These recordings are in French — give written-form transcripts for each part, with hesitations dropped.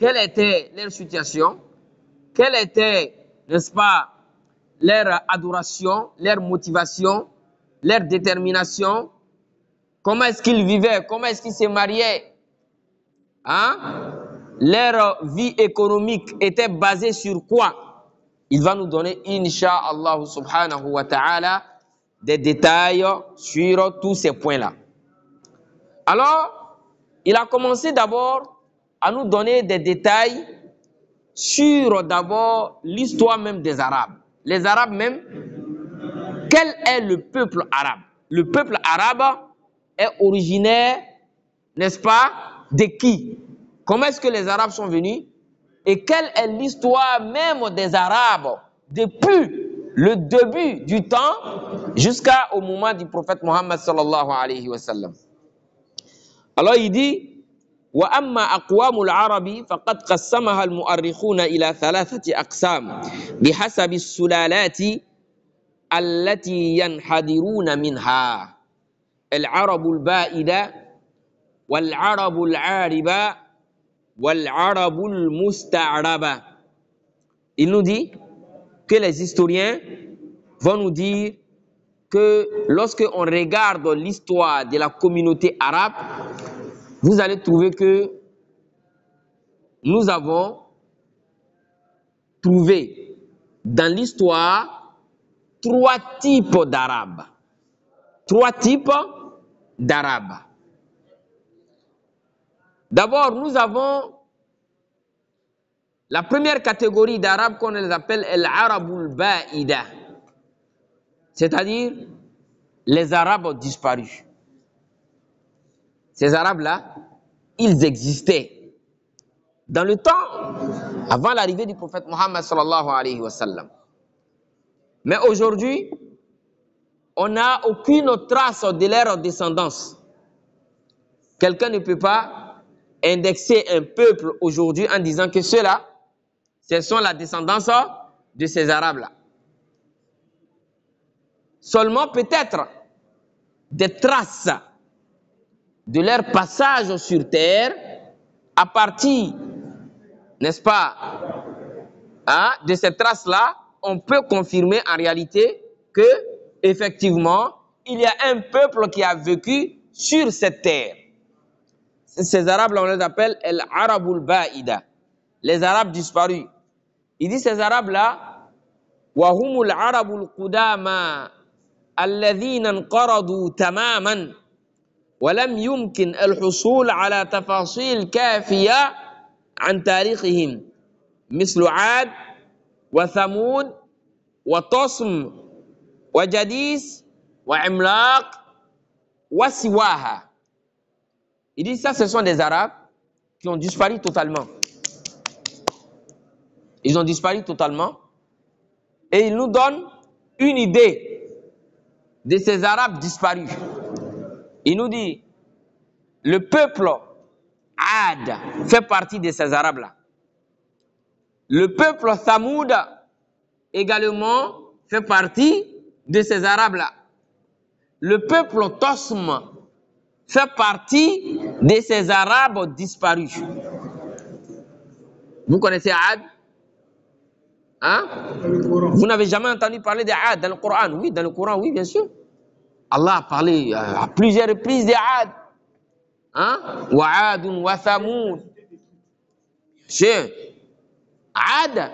quelle était leur situation, quelle était, n'est-ce pas, leur adoration, leur motivation, leur détermination, comment est-ce qu'ils vivaient, comment est-ce qu'ils se mariaient, hein? Leur vie économique était basée sur quoi? Il va nous donner, Inch'Allah subhanahu wa ta'ala, des détails sur tous ces points-là. Alors, il a commencé d'abord à nous donner des détails sur d'abord l'histoire même des Arabes. Les Arabes même, quel est le peuple arabe? Le peuple arabe est originaire, n'est-ce pas, de qui? Comment est-ce que les Arabes sont venus? Et quelle est l'histoire même des Arabes depuis le début du temps jusqu'au moment du prophète Mohammed sallallahu alayhi wa sallam? Alors il dit وأما أقوام العرب فقد قسمها المؤرخون إلى 3 أقسام بحسب السلالات التي ينحدرون منها العرب البائدة والعرب العاربة والعرب المستعربة. Il nous dit que les historiens vont nous dire que lorsque on regarde l'histoire de la communauté arabe, vous allez trouver que nous avons trouvé dans l'histoire 3 types d'Arabes. 3 types d'Arabes. D'abord, nous avons la première catégorie d'Arabes qu'on les appelle Al-Arabul Ba'ida, c'est-à-dire les Arabes disparus. Ces Arabes-là, ils existaient dans le temps avant l'arrivée du prophète Mohammed sallallahu alayhi wa sallam. Mais aujourd'hui, on n'a aucune trace de leur descendance. Quelqu'un ne peut pas indexer un peuple aujourd'hui en disant que ceux-là, ce sont la descendance de ces Arabes-là. Seulement peut-être des traces de leur passage sur terre à partir, n'est-ce pas, hein, de ces traces-là, on peut confirmer en réalité que, effectivement, il y a un peuple qui a vécu sur cette terre. Ces Arabes-là, on les appelle Al-Arabul Ba'ida, les Arabes disparus. Il dit ces Arabes-là, وهم العرب القدامى الذين انقرضوا تماما ولم يمكن الحصول على تفاصيل كافية عن تاريخهم مثل عاد وثمود وطصم وجديس وعملاق وسواها. Il dit ça, ce sont des Arabes qui ont disparu totalement. Ils ont disparu totalement. Et il nous donne une idée de ces Arabes disparus. Il nous dit, le peuple Ad fait partie de ces Arabes-là. Le peuple Thamoud également fait partie de ces Arabes-là. Le peuple Tosm fait partie de ces Arabes disparus. Vous connaissez Ad? Hein? Vous n'avez jamais entendu parler de Ad dans le Coran? Oui, dans le Coran, oui, bien sûr. Allah a parlé à plusieurs reprises de Ad. Hein? Wa Adun wa Thamoud. Ad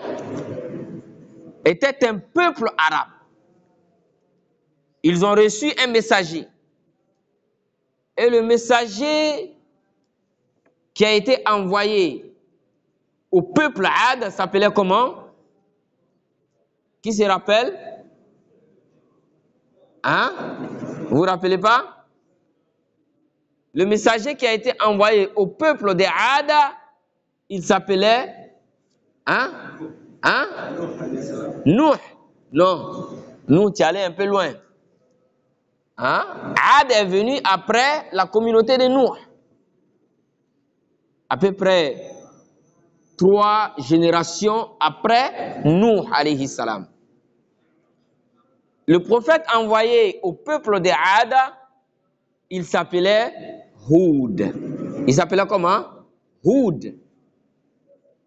était un peuple arabe. Ils ont reçu un messager. Et le messager qui a été envoyé au peuple Ad s'appelait comment? Qui se rappelle? Hein? Vous vous rappelez pas? Le messager qui a été envoyé au peuple de Ad, il s'appelait Nuh. Non. Nous, tu allais un peu loin. Hein? Ad est venu après la communauté de Nuh. À peu près 3 générations après Nuh alayhi salam. Le prophète envoyé au peuple de Ad, il s'appelait Houd. Il s'appelait comment? Houd.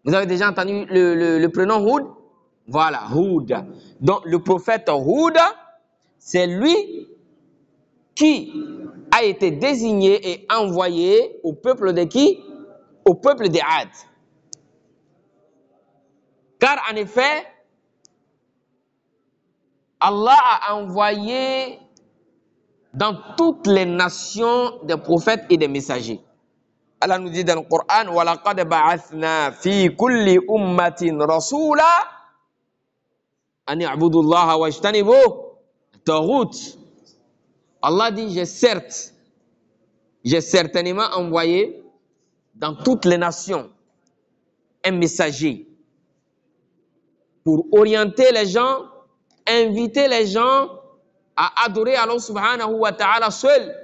Vous avez déjà entendu le prénom Houd? Voilà, Houd. Donc le prophète Houd, c'est lui qui a été désigné et envoyé au peuple de qui? Au peuple des Had. Car en effet, Allah a envoyé dans toutes les nations des prophètes et des messagers. Allah nous dit dans le Coran, وَلَقَدْ بَعَثْنَا فِي كُلِّ أُمَّةٍ رَسُولًا أَنِ اعْبُدُوا اللَّهَ وَاجْتَنِبُوا الطَّاغُوتَ. Allah dit, j'ai certainement envoyé dans toutes les nations un messager pour orienter les gens, inviter les gens à adorer Allah subhanahu wa ta'ala seul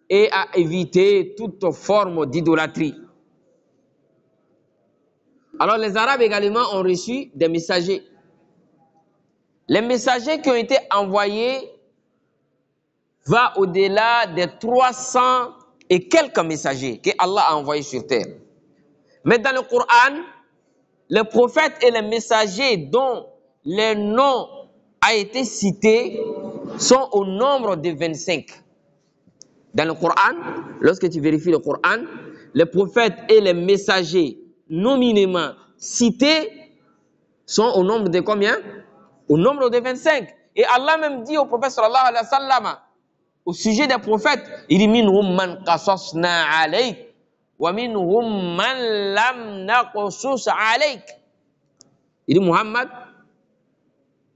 et à éviter toute forme d'idolâtrie. Alors les Arabes également ont reçu des messagers. Les messagers qui ont été envoyés vont au-delà des 300 et quelques messagers que Allah a envoyés sur terre. Mais dans le Coran, les prophètes et les messagers dont les noms ont été cités sont au nombre de 25. Dans le Coran, lorsque tu vérifies le Coran, les prophètes et les messagers nominément cités sont au nombre de combien? Au nombre de 25. Et Allah même dit au prophète sallallahu alayhi wa sallam, au sujet des prophètes, il dit minhum man qasasna alayk wa minhum man lam naqsus alayk. Il dit Muhammad,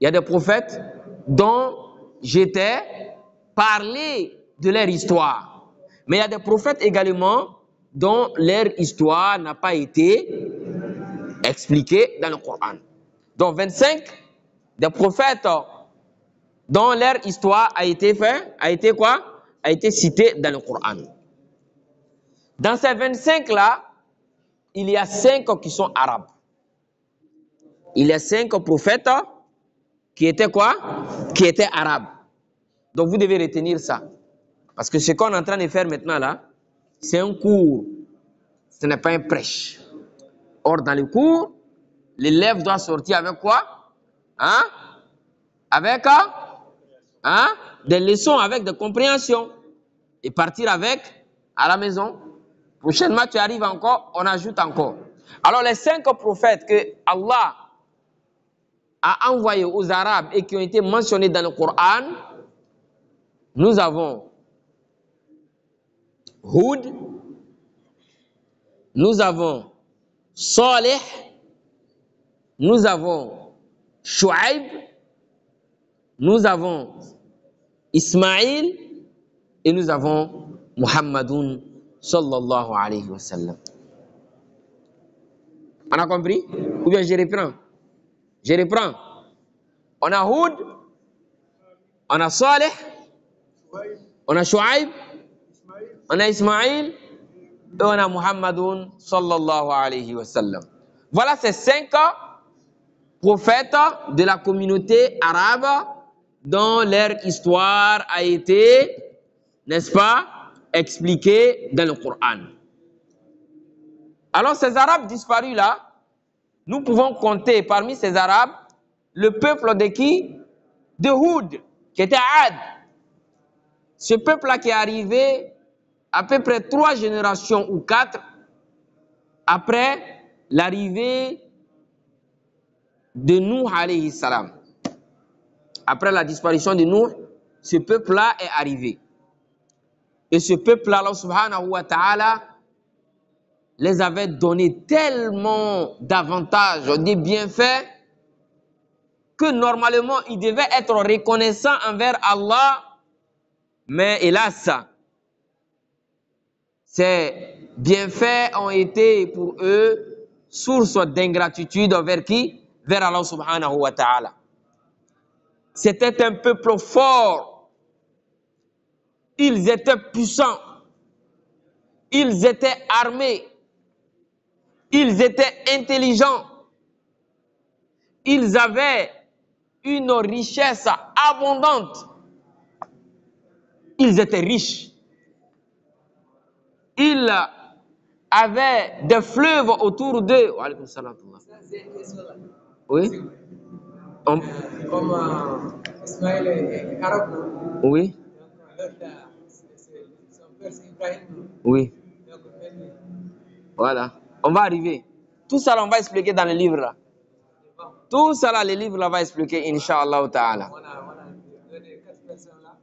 il y a des prophètes dont j'étais parlé de leur histoire. Mais il y a des prophètes également dont leur histoire n'a pas été expliquée dans le Coran. Donc 25 des prophètes dont leur histoire a été citée dans le Coran. Dans ces 25 là, il y a 5 qui sont arabes. Il y a 5 prophètes qui étaient quoi? Qui étaient arabes. Donc vous devez retenir ça. Parce que ce qu'on est en train de faire maintenant là, c'est un cours. Ce n'est pas un prêche. Or, dans le cours, l'élève doit sortir avec quoi? Hein? Avec des leçons, avec des compréhensions. Et partir avec à la maison. Prochainement, tu arrives encore, on ajoute encore. Alors, les 5 prophètes que Allah a envoyés aux Arabes et qui ont été mentionnés dans le Coran, nous avons Houd, nous avons Salih, nous avons Shu'aib, nous avons Ismaïl et nous avons Muhammadun sallallahu alayhi wa sallam. On a compris? Ou bien je reprends? Je reprends. On a Houd, on a Salih, on a Shu'aib, on a Ismaïl et on a Muhammadun sallallahu alayhi wa sallam. Voilà ces 5 prophètes de la communauté arabe dont leur histoire a été, n'est-ce pas, expliquée dans le Coran. Alors ces Arabes disparus là, nous pouvons compter parmi ces Arabes le peuple de qui? De Houd, qui était Had. Ce peuple-là qui est arrivé à peu près 3 générations ou 4 après l'arrivée de Nuh alayhi salam. Après la disparition de Nuh, ce peuple-là est arrivé. Et ce peuple-là, Allah subhanahu wa ta'ala, les avait donné tellement d'avantages, de bienfaits, que normalement, ils devaient être reconnaissants envers Allah. Mais hélas, ces bienfaits ont été pour eux source d'ingratitude vers qui? Vers Allah subhanahu wa ta'ala. C'était un peuple fort. Ils étaient puissants. Ils étaient armés. Ils étaient intelligents. Ils avaient une richesse abondante. Ils étaient riches. Ils avaient des fleuves autour d'eux. Wa alaykoum salam. Oui. Comme Ismaël est arabe, non? Oui. Son père c'est Ibrahim. Oui. Voilà. On va arriver. Tout ça, là, on va expliquer dans le livre là. Tout ça, là, le livre là va expliquer, Inch'Allah Ta'ala.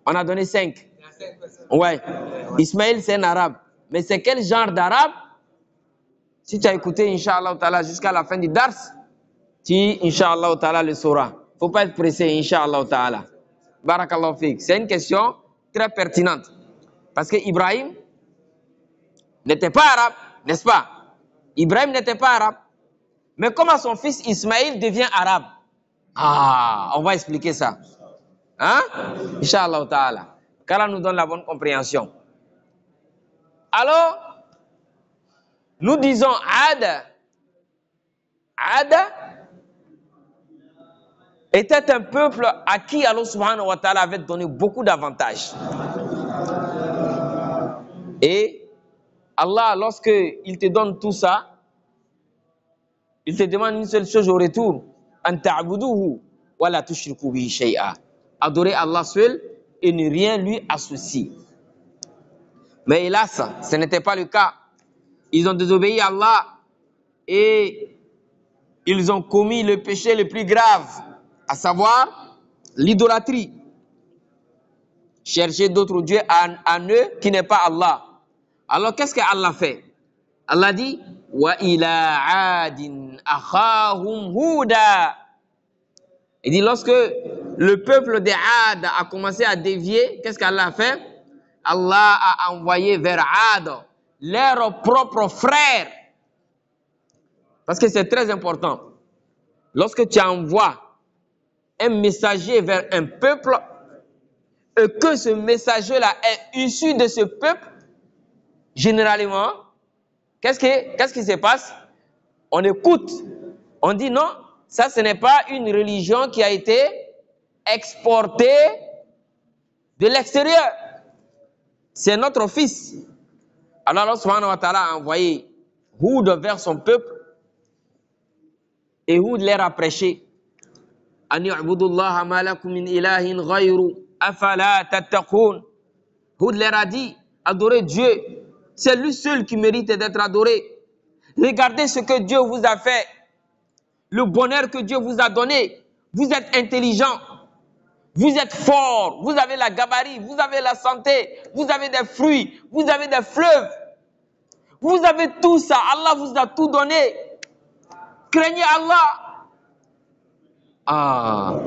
On a donné 5. Ouais. Ismaël, c'est un arabe. Mais c'est quel genre d'arabe? Si tu as écouté, Inch'Allah Ta'ala, jusqu'à la fin du dars, tu, Inch'Allah Ta'ala, le sauras. Faut pas être pressé, Inch'Allah Ta'ala. Barakallahu fik. C'est une question très pertinente. Parce que Ibrahim n'était pas arabe, n'est-ce pas? Ibrahim n'était pas arabe. Mais comment son fils Ismaël devient arabe? Ah, on va expliquer ça. Hein? Inch'Allah Ta'ala. Qu'Allah nous donne la bonne compréhension. Alors, nous disons Ad. Ad était un peuple à qui Allah subhanahu wa ta'ala avait donné beaucoup d'avantages. Et Allah, lorsqu'il te donne tout ça, il te demande une seule chose au retour. An ta'buduhu wa la tushriku bihi shay'a. Adorer Allah seul et ne rien lui associer. Mais hélas, ce n'était pas le cas. Ils ont désobéi à Allah et ils ont commis le péché le plus grave, à savoir l'idolâtrie. Chercher d'autres dieux en eux qui n'est pas Allah. Alors qu'est-ce que Allah fait? Allah dit wa ila adin akhahum huda. Il dit lorsque le peuple des Ad a commencé à dévier, qu'est-ce qu'Allah a fait? Allah a envoyé vers Ad leurs propres frères. Parce que c'est très important. Lorsque tu envoies un messager vers un peuple et que ce messager-là est issu de ce peuple, généralement, qu'est-ce qui se passe? On écoute. On dit non, ça ce n'est pas une religion qui a été exportée de l'extérieur. C'est notre fils. Alors Allah subhanahu wa ta'ala a envoyé Houd vers son peuple et Houd leur a prêché. An ya'budullaha ma lakum min ilahin ghayru afala tattaqun. Houd leur a dit, adorez Dieu. C'est lui seul qui mérite d'être adoré. Regardez ce que Dieu vous a fait. Le bonheur que Dieu vous a donné. Vous êtes intelligent. Vous êtes fort. Vous avez la gabarit. Vous avez la santé. Vous avez des fruits. Vous avez des fleuves. Vous avez tout ça. Allah vous a tout donné. Craignez Allah. Ah.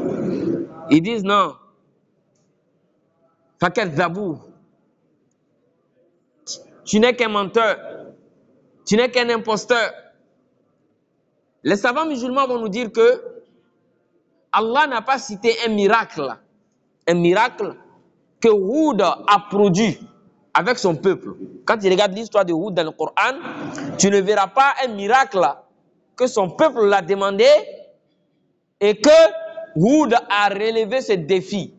Ils disent non. Fakadhabou. Tu n'es qu'un menteur. Tu n'es qu'un imposteur. Les savants musulmans vont nous dire que Allah n'a pas cité un miracle que Houd a produit avec son peuple. Quand tu regardes l'histoire de Houd dans le Coran, tu ne verras pas un miracle que son peuple l'a demandé et que Houd a relevé ce défi.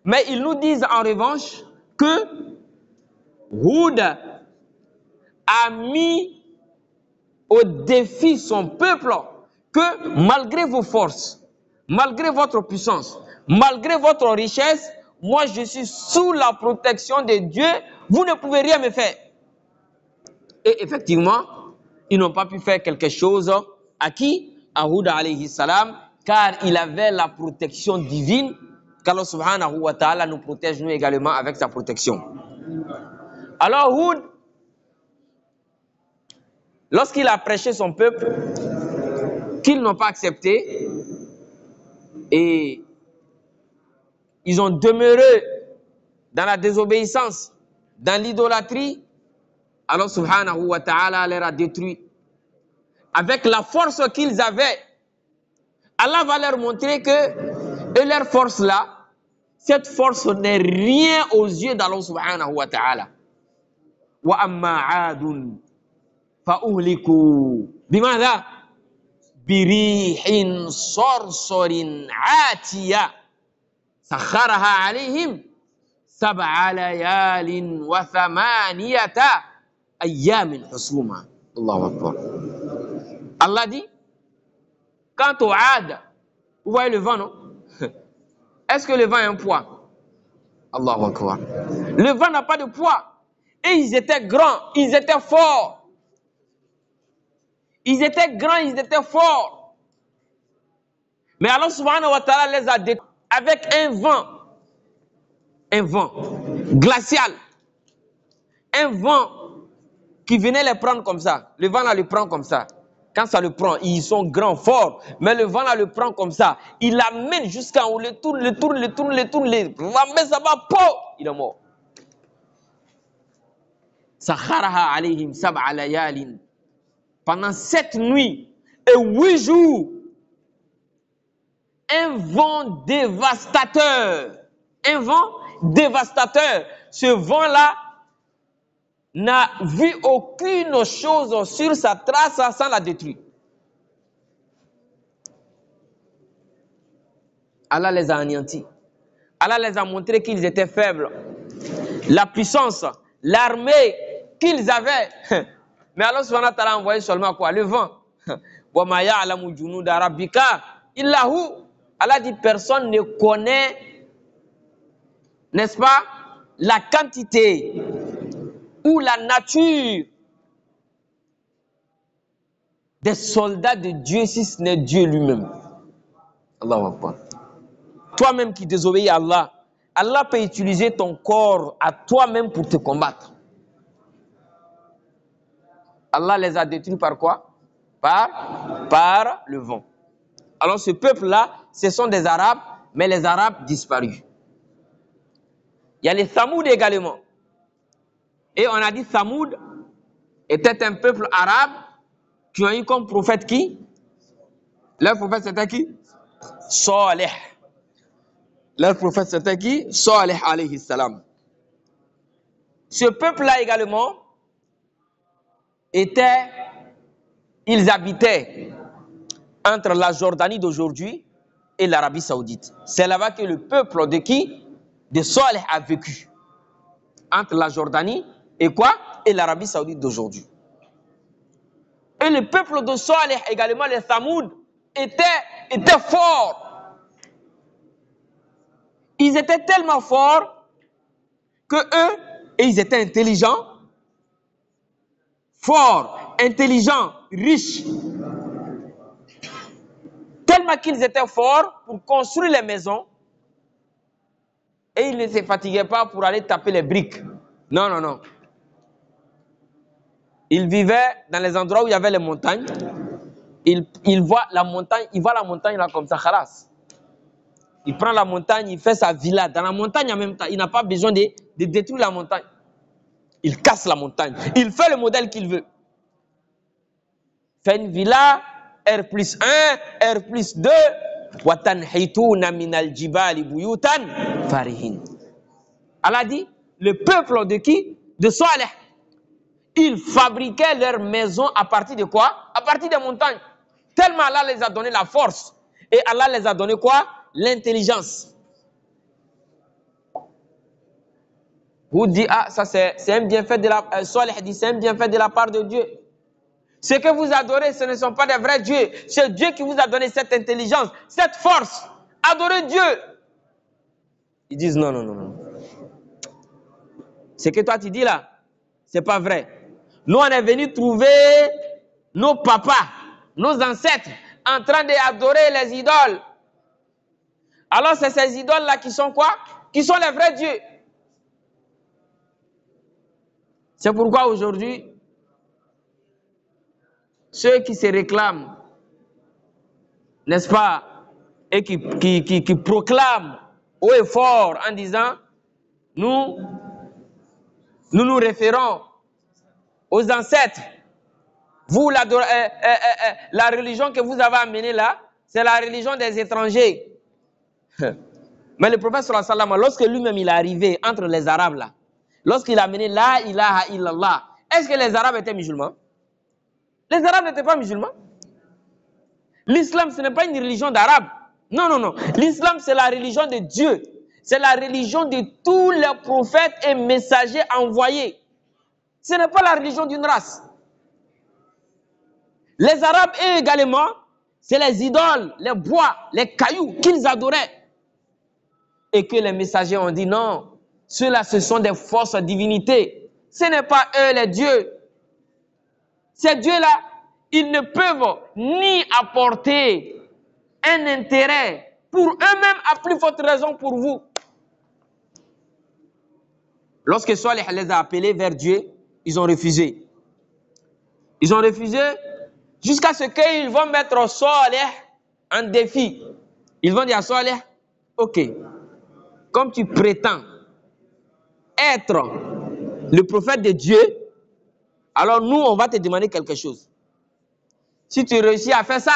Mais ils nous disent en revanche que Houd a mis au défi son peuple que malgré vos forces, malgré votre puissance, malgré votre richesse, moi je suis sous la protection de Dieu, vous ne pouvez rien me faire. Et effectivement, ils n'ont pas pu faire quelque chose à qui? À Houd alayhi salam, car il avait la protection divine, qu'Allah subhanahu wa ta'ala nous protège nous également avec sa protection. Alors Houd, lorsqu'il a prêché son peuple, qu'ils n'ont pas accepté, et ils ont demeuré dans la désobéissance, dans l'idolâtrie, alors subhanahu wa ta'ala leur a détruit. Avec la force qu'ils avaient, Allah va leur montrer que et leur force là, cette force n'est rien aux yeux d'Allah subhanahu wa ta'ala. Wa amma adun fa uhliku bimadha birihin sorsorin atiya sakharaha alayhim sab'a layalin wa thamaniyata ayyamin husuma. Allahu Akbar. Allah dit, quant au Ad, vous voyez le vent, non? Est-ce que le vent a un poids? Allahu Akbar. Le vent n'a pas de poids. Et ils étaient grands, ils étaient forts. Ils étaient grands, ils étaient forts. Mais Allah subhanahu wa ta'ala les a détruits avec un vent glacial, un vent qui venait les prendre comme ça. Le vent là le prend comme ça. Quand ça le prend, ils sont grands, forts, mais le vent là le prend comme ça. Il l'amène jusqu'en haut, le tourne, mais ça va, il est mort. Sakharaha alayhim sab'a layalin. Pendant 7 nuits et 8 jours, un vent dévastateur. Un vent dévastateur. Ce vent-là n'a vu aucune chose sur sa trace sans la détruire. Allah les a anéantis. Allah les a montré qu'ils étaient faibles. La puissance, l'armée qu'ils avaient. Mais Allah subhanahu wa ta'ala a envoyé seulement quoi? Le vent. Wa ma ya'lamu junuda rabbika illa hu. Allah dit personne ne connaît, n'est-ce pas, la quantité ou la nature des soldats de Dieu si ce n'est Dieu lui-même. Allahu Akbar. Toi-même qui désobéis à Allah, Allah peut utiliser ton corps à toi-même pour te combattre. Allah les a détruits par quoi? Par le vent. Alors ce peuple-là, ce sont des Arabes, mais les Arabes disparus. Il y a les Thamoud également. Et on a dit Thamoud était un peuple arabe qui ont eu comme prophète qui? Leur prophète c'était qui? Salih. Leur prophète c'était qui? Salih alayhi salam. Ce peuple-là également ils habitaient entre la Jordanie d'aujourd'hui et l'Arabie Saoudite. C'est là-bas que le peuple de qui? De Salih a vécu. Entre la Jordanie et quoi? Et l'Arabie Saoudite d'aujourd'hui. Et le peuple de Salih également, les Thamoud, étaient forts. Ils étaient tellement forts que eux, et ils étaient intelligents, forts, intelligents, riches. Tellement qu'ils étaient forts pour construire les maisons. Et ils ne se fatiguaient pas pour aller taper les briques. Non, non, non. Ils vivaient dans les endroits où il y avait les montagnes. Il voit la montagne là comme ça, khalas. Il prend la montagne, il fait sa villa dans la montagne en même temps. Il n'a pas besoin de détruire la montagne. Il casse la montagne. Il fait le modèle qu'il veut. Fait une villa, R+1, R+2. وَتَنْحِتُونَ مِنَ الْجِبَالِ بُيُوتًا فَارِهِينَ. Allah dit, le peuple de qui? De Salih. Ils fabriquaient leurs maisons à partir de quoi? À partir des montagnes. Tellement Allah les a donné la force. Et Allah les a donné quoi? L'intelligence. Vous dites, ah, ça c'est un bienfait de la... Salih dit, c'est un bienfait de la part de Dieu. Ce que vous adorez, ce ne sont pas des vrais dieux. C'est Dieu qui vous a donné cette intelligence, cette force. Adorez Dieu. Ils disent non, non, non, non. Ce que toi tu dis là, c'est pas vrai. Nous, on est venus trouver nos papas, nos ancêtres, en train d'adorer les idoles. Alors, c'est ces idoles-là qui sont quoi? Qui sont les vrais dieux. C'est pourquoi aujourd'hui, ceux qui se réclament, n'est-ce pas, et qui proclament haut et fort en disant, nous nous référons aux ancêtres. Vous, la religion que vous avez amenée là, c'est la religion des étrangers. Mais le prophète sallallahu alayhi wa sallam, lorsque lui-même il est arrivé entre les Arabes là, lorsqu'il a amené la ilaha illallah, est-ce que les Arabes étaient musulmans? Les Arabes n'étaient pas musulmans. L'islam, ce n'est pas une religion d'Arabes. Non, non, non. L'islam, c'est la religion de Dieu. C'est la religion de tous les prophètes et messagers envoyés. Ce n'est pas la religion d'une race. Les Arabes, eux également, c'est les idoles, les bois, les cailloux qu'ils adoraient. Et que les messagers ont dit non, ceux-là, ce sont des fausses divinités. Ce n'est pas eux les dieux. Ces dieux-là, ils ne peuvent ni apporter un intérêt pour eux-mêmes, à plus forte raison pour vous. Lorsque Salih les a appelés vers Dieu, ils ont refusé. Ils ont refusé jusqu'à ce qu'ils vont mettre Salih en défi. Ils vont dire à Salih, ok, comme tu prétends être le prophète de Dieu, alors nous, on va te demander quelque chose. Si tu réussis à faire ça,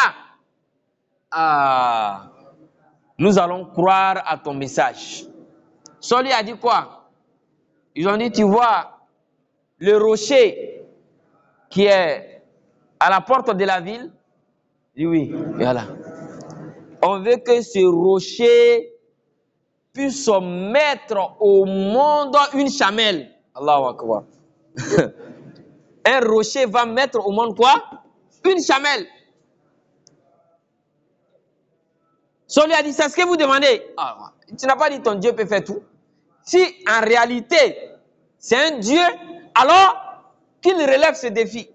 nous allons croire à ton message. Salih a dit quoi? Ils ont dit, tu vois, le rocher qui est à la porte de la ville? Il dit oui, voilà. On veut que ce rocher puisse mettre au monde une chamelle. Allahu Akbar. Un rocher va mettre au monde quoi? Une chamelle. Salih a dit, c'est ce que vous demandez. Tu n'as pas dit ton Dieu peut faire tout. Si en réalité, c'est un Dieu, alors qu'il relève ce défi.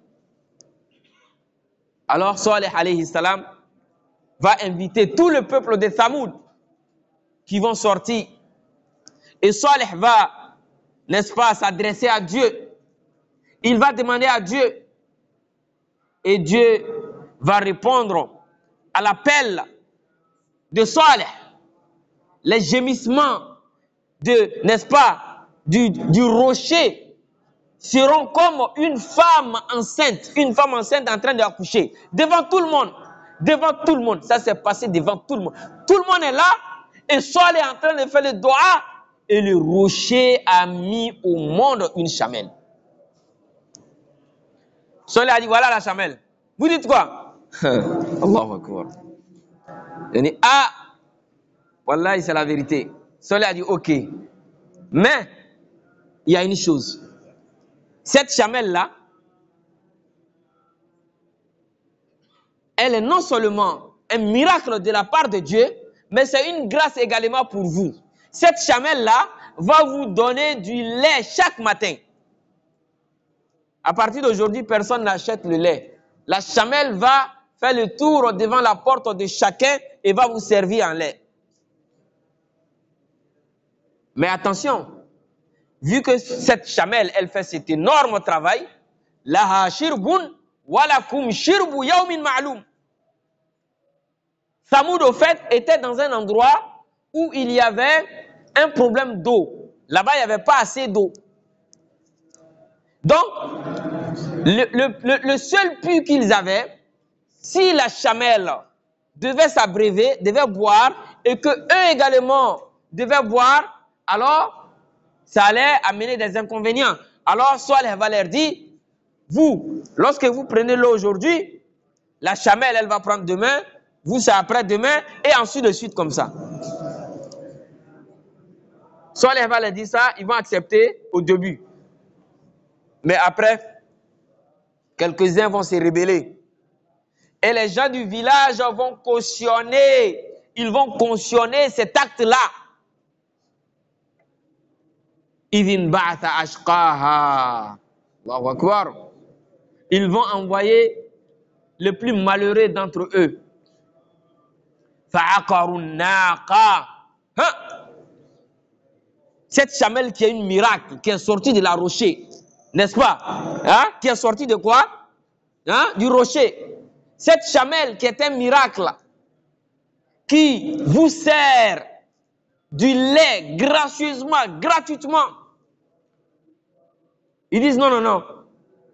Alors Salih alayhi salam va inviter tout le peuple de Thamoud qui vont sortir. Et Salih va, n'est-ce pas, s'adresser à Dieu. Il va demander à Dieu. Et Dieu va répondre à l'appel de Salih. Les gémissements de, n'est-ce pas, du rocher seront comme une femme enceinte en train d'accoucher, devant tout le monde. Devant tout le monde. Ça s'est passé devant tout le monde. Tout le monde est là et Salih est en train de faire le doigt et le rocher a mis au monde une chamelle. Salih a dit, voilà la chamelle. Vous dites quoi? Allahu Akbar. Il dit, Wallahi, c'est la vérité. Salih a dit, ok. Mais, il y a une chose. Cette chamelle-là, elle est non seulement un miracle de la part de Dieu, mais c'est une grâce également pour vous. Cette chamelle-là va vous donner du lait chaque matin. À partir d'aujourd'hui, personne n'achète le lait. La chamelle va faire le tour devant la porte de chacun et va vous servir en lait. Mais attention, vu que cette chamelle, elle fait cet énorme travail, laha shirbun walakum shirbu yawmin ma'loum. Thamoud, au fait, était dans un endroit où il y avait un problème d'eau. Là-bas, il n'y avait pas assez d'eau. Donc, le seul puits qu'ils avaient, si la chamelle devait s'abreuver, devait boire, et que eux également devaient boire, alors ça allait amener des inconvénients. Alors Salih va leur dire, vous, lorsque vous prenez l'eau aujourd'hui, la chamelle, elle va prendre demain, vous, c'est après-demain, et ensuite de suite comme ça. Salih va leur dire ça, ils vont accepter au début. Mais après, quelques-uns vont se rebeller. Et les gens du village vont cautionner. Ils vont cautionner cet acte-là. Idhin ba'atha ashqaha. Allahu Akbar. Ils vont envoyer le plus malheureux d'entre eux. Fa'aqarun naqa. Cette chamelle qui est une miracle, qui est sortie de la rocher, n'est-ce pas? Qui est sortie de quoi? Du rocher. Cette chamelle qui est un miracle, qui vous sert du lait gracieusement, gratuitement. Ils disent non, non, non.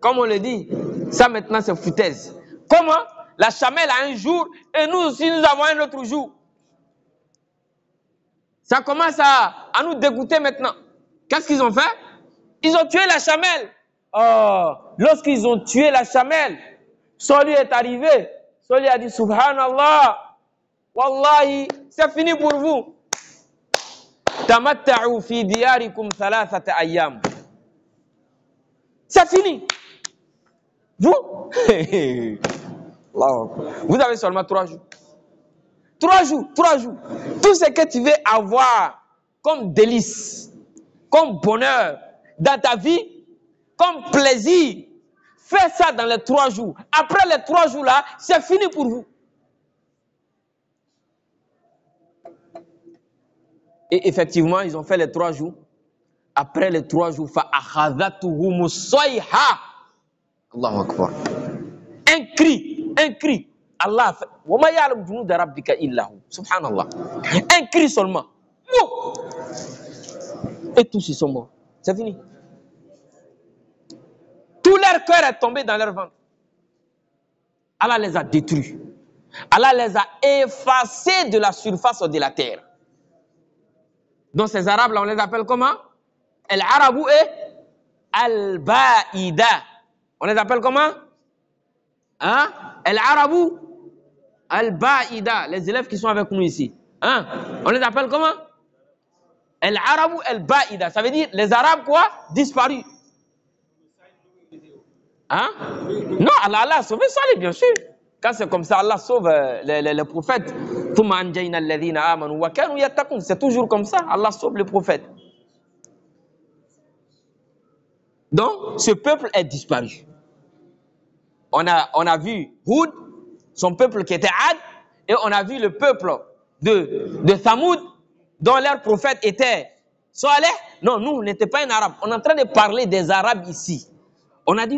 Comme on le dit, ça maintenant c'est foutaise. Comment? La chamelle a un jour et nous aussi nous avons un autre jour. Ça commence à nous dégoûter maintenant. Qu'est-ce qu'ils ont fait? Ils ont tué la chamelle. Lorsqu'ils ont tué la chamelle, Salih est arrivé. Salih a dit Subhanallah, Wallahi, c'est fini pour vous. Tamatta'u fi diyarikum thalathata ayyam. C'est fini. Vous, Vous avez seulement 3 jours. 3 jours, 3 jours. Tout ce que tu veux avoir comme délice, comme bonheur dans ta vie, comme plaisir, fais ça dans les 3 jours. Après les 3 jours là, c'est fini pour vous. Et effectivement, ils ont fait les 3 jours. Après les 3 jours, فَأَخَذَتْهُمُ الصَّيْحَةُ. Allahu Akbar. Un cri, un cri. Allah fait. وَمَا يَعْلَمُ جُنُودَ رَبِّكَ إِلَّا هُ. Subhanallah. Un cri seulement. Et tous ils sont morts. C'est fini. Tout leur cœur est tombé dans leur ventre. Allah les a détruits. Allah les a effacés de la surface de la terre. Donc ces Arabes là, on les appelle comment? Al-Arabu et Al-Ba'ida. On les appelle comment? Hein? Al-Arabu Al-Ba'ida. Les élèves qui sont avec nous ici. Hein? On les appelle comment? Al-Arabu Al-Ba'ida. Ça veut dire les Arabes quoi? Disparus. Hein? Non, Allah a sauvé Salih, bien sûr. Quand c'est comme ça, Allah sauve les prophètes. C'est toujours comme ça, Allah sauve les prophètes. Donc, ce peuple est disparu. On a vu Houd, son peuple qui était Ad, et on a vu le peuple de Thamoud, dont leur prophète était Saleh. Non, nous, on n'était pas un arabe. On est en train de parler des arabes ici. On a dit,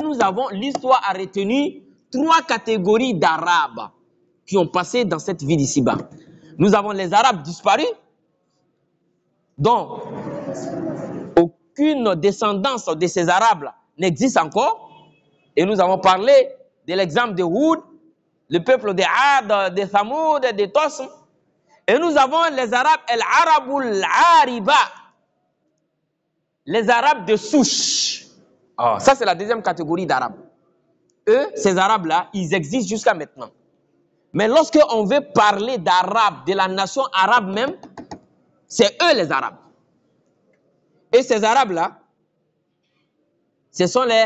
l'histoire a retenu 3 catégories d'arabes qui ont passé dans cette vie d'ici-bas. Nous avons les arabes disparus, dont aucune descendance de ces arabes n'existe encore. Et nous avons parlé de l'exemple de Houd, le peuple de Ad, de Thamoud, de Tosm. Et nous avons les arabes, el-Arabul Ariba, les arabes de souche. Oh, ça, c'est la deuxième catégorie d'arabes. Eux, ces arabes-là, ils existent jusqu'à maintenant. Mais lorsque on veut parler d'arabes, de la nation arabe même, c'est eux les arabes. Et ces arabes-là, ce sont les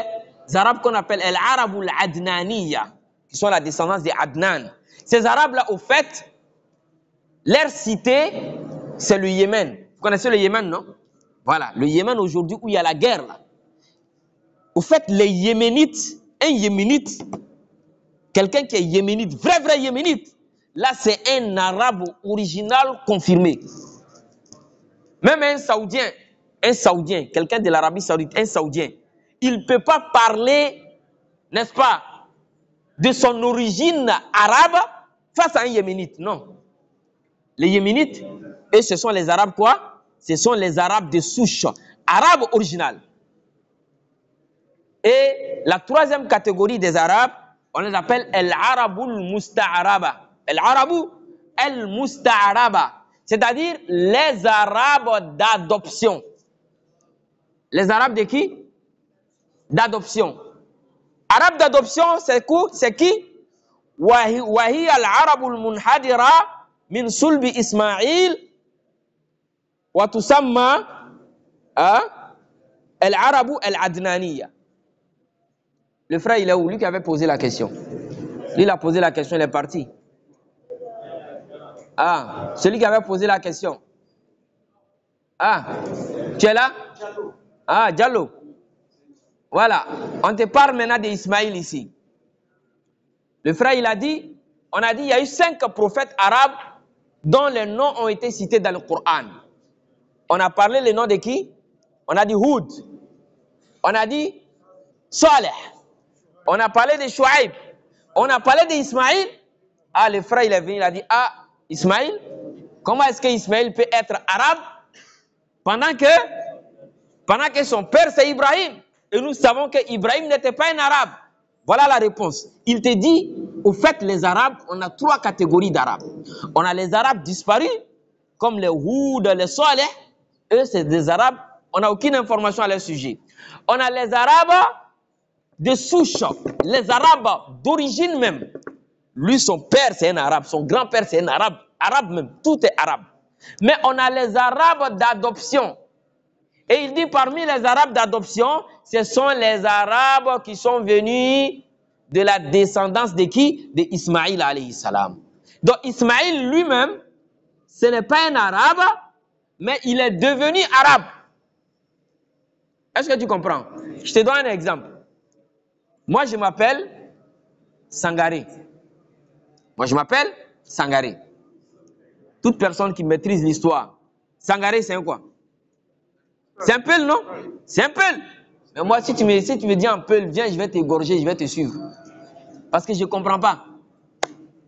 arabes qu'on appelle el-Arabul Adnaniya, qui sont la descendance des Adnan. Ces arabes-là, au fait, leur cité, c'est le Yémen. Vous connaissez le Yémen, non? Voilà, le Yémen aujourd'hui où il y a la guerre, là. Au fait, les Yéménites, un Yéménite, quelqu'un qui est Yéménite, vrai Yéménite, là c'est un arabe original confirmé. Même un Saoudien, quelqu'un de l'Arabie Saoudite, un Saoudien, il ne peut pas parler, n'est-ce pas, de son origine arabe face à un Yéménite, non. Les Yéménites, et ce sont les Arabes quoi? Ce sont les Arabes de souche, arabes originales. Et la troisième catégorie des Arabes, on les appelle el-Arabul Musta'araba. El-Arabu el-Musta'araba. C'est-à-dire les Arabes d'adoption. Les Arabes de qui? D'adoption. Arabes d'adoption, c'est qui? Wahi al-Arabul Munhadira min sulbi Ismaïl wa tusamma el-Arabu el-Adnaniya. Le frère, il est où? Lui qui avait posé la question. Lui, il a posé la question, il est parti. Ah, celui qui avait posé la question. Ah, tu es là? Ah, Diallo. Voilà, on te parle maintenant d'Ismaïl ici. Le frère, il a dit, on a dit, il y a eu 5 prophètes arabes dont les noms ont été cités dans le Coran. On a parlé les noms de qui? On a dit Houd. On a dit Saleh. On a parlé de Chouaïb. On a parlé d'Ismaïl. Ah, le frère, il est venu, il a dit, ah, Ismaïl, comment est-ce que Ismaïl peut être arabe pendant que son père, c'est Ibrahim? Et nous savons que Ibrahim n'était pas un arabe. Voilà la réponse. Il te dit, au fait, les arabes, on a 3 catégories d'arabes. On a les arabes disparus, comme les Houd, les Saleh. Eux, c'est des arabes, on n'a aucune information à leur sujet. On a les arabes de souche, les arabes d'origine même. Lui, son père, c'est un arabe. Son grand-père, c'est un arabe. Arabe même. Tout est arabe. Mais on a les arabes d'adoption. Et il dit, parmi les arabes d'adoption, ce sont les arabes qui sont venus de la descendance de qui? De Ismaïl alayhi salam. Donc Ismaïl lui-même, ce n'est pas un arabe, mais il est devenu arabe. Est-ce que tu comprends? Je te donne un exemple. Moi, je m'appelle Sangaré. Moi, je m'appelle Sangaré. Toute personne qui maîtrise l'histoire, Sangaré, c'est un quoi? C'est un peul, non? C'est un peul. Mais moi, si tu me dis un peul, viens, je vais t'égorger, je vais te suivre. Parce que je ne comprends pas.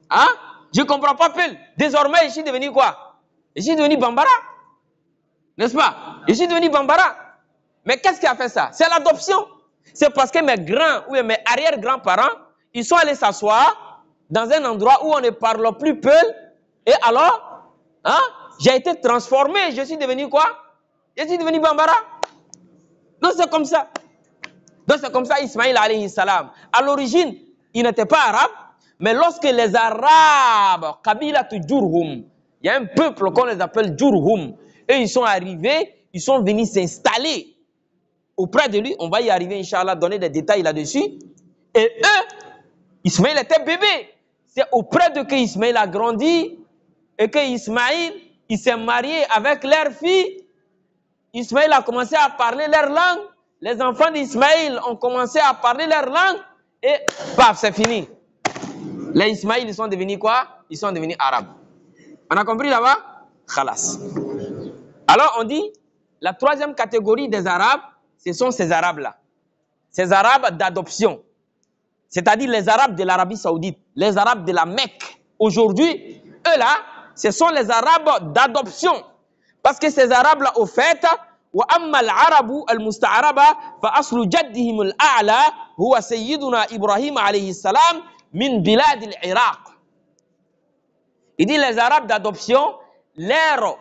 Hein? Je ne comprends pas peul. Désormais, je suis devenu quoi? Je suis devenu Bambara. N'est-ce pas? Je suis devenu Bambara. Mais qu'est-ce qui a fait ça? C'est l'adoption. C'est parce que mes grands ou mes arrière-grands-parents, ils sont allés s'asseoir dans un endroit où on ne parle plus peul. Et alors, hein, j'ai été transformé. Je suis devenu quoi? Je suis devenu Bambara. Donc c'est comme ça. Donc c'est comme ça Ismaïl alayhi salam. À l'origine, il n'était pas arabe. Mais lorsque les Arabes, Kabilat Djurhum, il y a un peuple qu'on les appelle Djurhum, et ils sont arrivés, ils sont venus s'installer auprès de lui. On va y arriver, Inch'Allah, donner des détails là-dessus. Et eux, Ismaïl était bébé. C'est auprès de qui Ismaïl a grandi et que Ismaïl, il s'est marié avec leur fille. Ismaïl a commencé à parler leur langue. Les enfants d'Ismaïl ont commencé à parler leur langue. Et paf, c'est fini. Les Ismaïl, ils sont devenus quoi? Ils sont devenus arabes. On a compris là-bas? Khalas. Alors on dit, la troisième catégorie des arabes, ce sont ces arabes-là. Ces arabes d'adoption. C'est-à-dire les arabes de l'Arabie Saoudite, les arabes de la Mecque. Aujourd'hui, eux-là, ce sont les arabes d'adoption. Parce que ces arabes-là, au fait, وَأَمَّا الْعَرَبُ الْمُسْتَعْرَبَ فَأَصْلُ جَدِّهِمُ الْأَعْلَى هُوَ سَيِّدُنَا إِبْرَاهِيمَ عَلَيْهِ السَّلَامِ مِنْ بِلَادِ الْعِرَاقِ. Il dit les arabes d'adoption, leur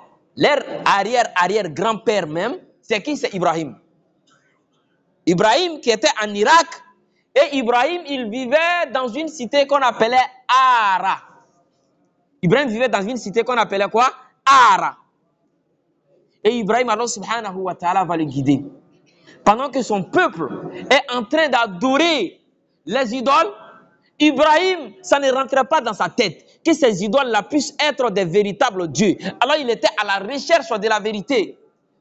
arrière-arrière-grand-père même, c'est qui? C'est Ibrahim. Ibrahim qui était en Irak, et Ibrahim, il vivait dans une cité qu'on appelait Ara. Ibrahim vivait dans une cité qu'on appelait quoi? Ara. Et Ibrahim, Allah subhanahu wa ta'ala va le guider. Pendant que son peuple est en train d'adorer les idoles, Ibrahim, ça ne rentrait pas dans sa tête que ces idoles-là puissent être des véritables dieux. Alors il était à la recherche de la vérité.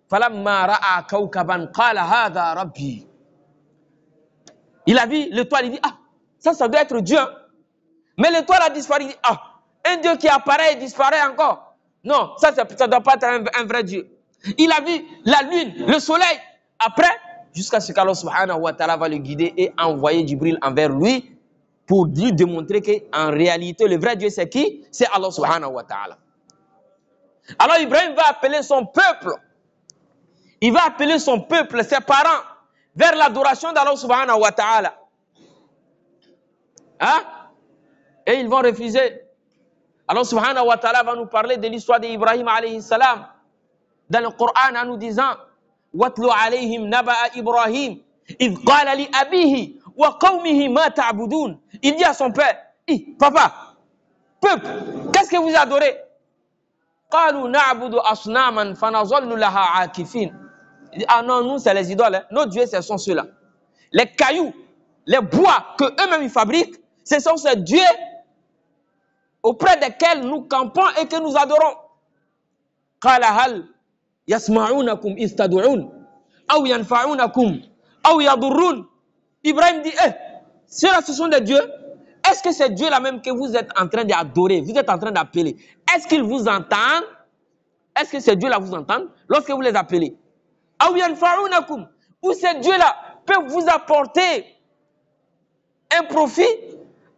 فَلَمَّا رَأَى كَوْكَبًا قَالَ هَذَا رَبِّي. Il a vu l'étoile, il dit, ah, ça doit être Dieu. Mais l'étoile a disparu, il dit, ah, un Dieu qui apparaît et disparaît encore. Non, ça ne doit pas être un vrai Dieu. Il a vu la lune, le soleil. Après, jusqu'à ce qu'Allah subhanahu wa ta'ala va le guider et envoyer Jibril envers lui pour lui démontrer qu'en réalité, le vrai Dieu, c'est qui? C'est Allah subhanahu wa ta'ala. Alors Ibrahim va appeler son peuple. Il va appeler son peuple, ses parents, vers l'adoration d'Allah subhanahu wa ta'ala. Hein? Et ils vont refuser. Allah subhanahu wa ta'ala va nous parler de l'histoire d'Ibrahim alayhi salam dans le Coran en nous disant وَاتْلُ عَلَيْهِمْ نَبَأَ إِبْرَاهِيمَ إِذْ قَالَ لِأَبِيهِ وَقَوْمِهِ مَا تَعْبُدُونَ. Il dit à son père, papa, peuple, qu'est-ce que vous adorez? قَالُوا نَعْبُدُ أَصْنَامًا فَنَظَلُّ لَهَا عَاكِفِينَ. Il dit, ah non, nous c'est les idoles, hein. Nos dieux ce sont ceux-là. Les cailloux, les bois que eux-mêmes ils fabriquent, ce sont ces dieux auprès desquels nous campons et que nous adorons. قَالَ هَلْ يَسْمَعُونَكُمْ إِذْ تَدْعُونَ أَوْ يَنْفَعُونَكُمْ أَوْ يَضُرُّونَ. Ibrahim dit, ceux-là ce sont des dieux. Est-ce que ces dieux-là même que vous êtes en train d'adorer, vous êtes en train d'appeler, est-ce qu'ils vous entendent? Est-ce que ces dieux-là vous entendent lorsque vous les appelez? أَوْ يَنْفَعُونَكُمْ. Ou ces dieux-là peuvent vous apporter un profit?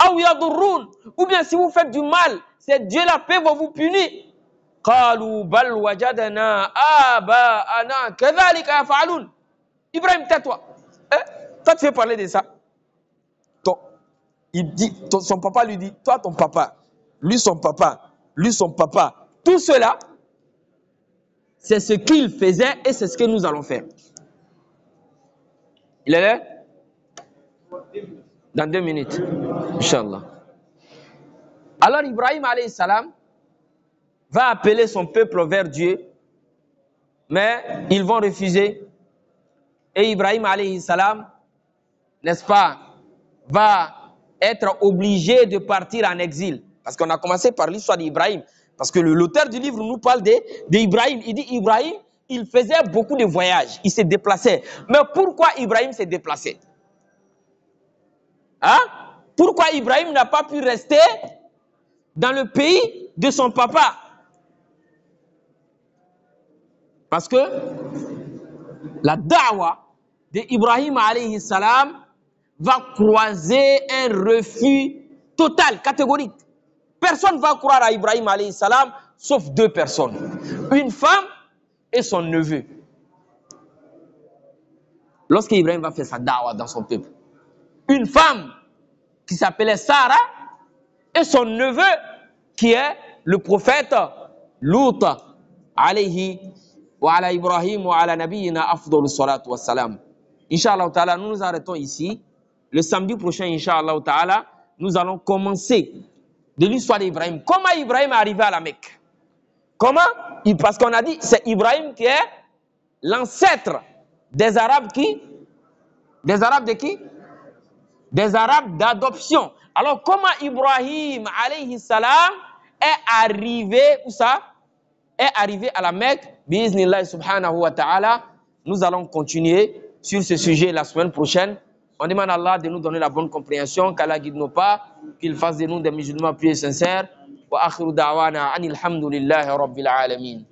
أَوْ يَضُرُّونَ. Ou bien si vous faites du mal, ces dieux-là peuvent vous punir. قالوا بل وجدنا آباءنا كذلك يفعلون. Ibrahim, tais-toi. Toi, tu veux parler de ça? Il dit, son papa lui dit, toi, ton papa, lui, son papa, tout cela, c'est ce qu'il faisait et c'est ce que nous allons faire. Il est là? Dans 2 minutes. Inch'Allah. Alors, Ibrahim alayhi salam va appeler son peuple vers Dieu, mais ils vont refuser. Et Ibrahim alayhi salam, n'est-ce pas, va être obligé de partir en exil. Parce qu'on a commencé par l'histoire d'Ibrahim. Parce que l'auteur du livre nous parle d'Ibrahim. Il dit Ibrahim, il faisait beaucoup de voyages. Il se déplaçait. Mais pourquoi Ibrahim s'est déplacé? Hein? Pourquoi Ibrahim n'a pas pu rester dans le pays de son papa? Parce que la da'wa d'Ibrahim alayhi salam va croiser un refus total, catégorique. Personne ne va croire à Ibrahim alayhi salam sauf deux personnes. Une femme et son neveu. Lorsque Ibrahim va faire sa da'wa dans son peuple. Une femme qui s'appelait Sarah et son neveu qui est le prophète Lut alayhi wa ala Ibrahim wa ala nabiyina afdalus salatu wassalam. Inch'Allah ta'ala, nous nous arrêtons ici. Le samedi prochain, Inch'Allah ta'ala, nous allons commencer de l'histoire d'Ibrahim. Comment Ibrahim est arrivé à la Mecque? Comment? Parce qu'on a dit, c'est Ibrahim qui est l'ancêtre des Arabes qui? Des Arabes de qui? Des Arabes d'adoption. Alors, comment Ibrahim alayhi salam est arrivé, où ça? Est arrivé à la Mecque? Bi'iznillah subhanahu wa ta'ala. Nous allons continuer sur ce sujet la semaine prochaine. On demande à Allah de nous donner la bonne compréhension, qu'Allah guide nos pas, qu'il fasse de nous des musulmans pieux et sincères. Wa akhiru da'wana anil hamdulillahi rabbil alamin.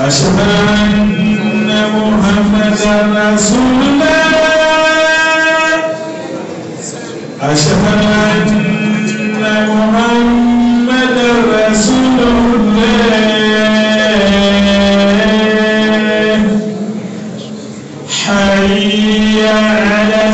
أشهد أن محمدا رسول الله أشهد أن محمدا رسول الله حي على